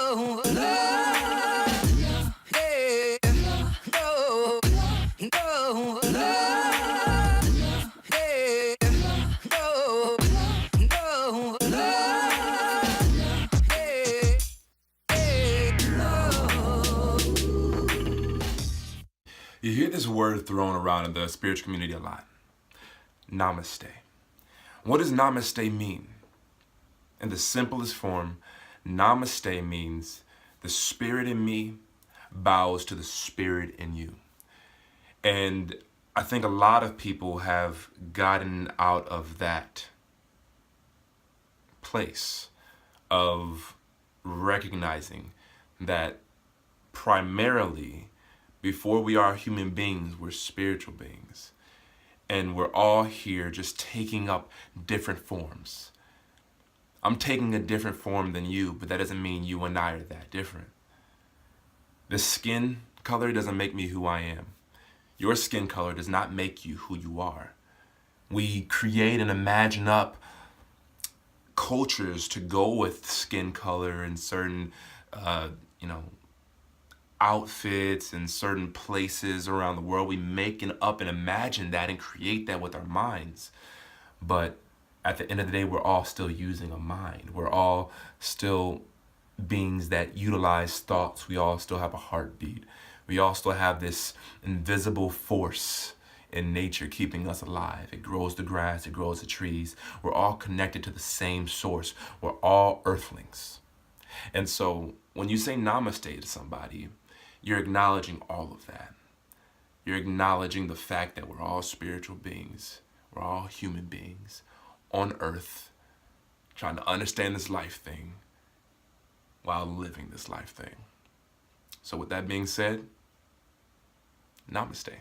no, no, hey, no, no, no, hey, no, no, hey, hey, no. You hear this word thrown around in the spiritual community a lot. Namaste. What does Namaste mean? In the simplest form, Namaste means the spirit in me bows to the spirit in you. And I think a lot of people have gotten out of that place of recognizing that primarily, before we are human beings, we're spiritual beings. And we're all here just taking up different forms. I'm taking a different form than you, but that doesn't mean you and I are that different. The skin color doesn't make me who I am. Your skin color does not make you who you are. We create and imagine up cultures to go with skin color and certain, outfits and certain places around the world. We make it up and imagine that and create that with our minds. But at the end of the day, we're all still using a mind. We're all still beings that utilize thoughts. We all still have a heartbeat. We all still have this invisible force in nature keeping us alive. It grows the grass, it grows the trees. We're all connected to the same source. We're all earthlings. And so when you say namaste to somebody, you're acknowledging all of that. You're acknowledging the fact that we're all spiritual beings. We're all human beings on earth trying to understand this life thing while living this life thing. So with that being said, namaste.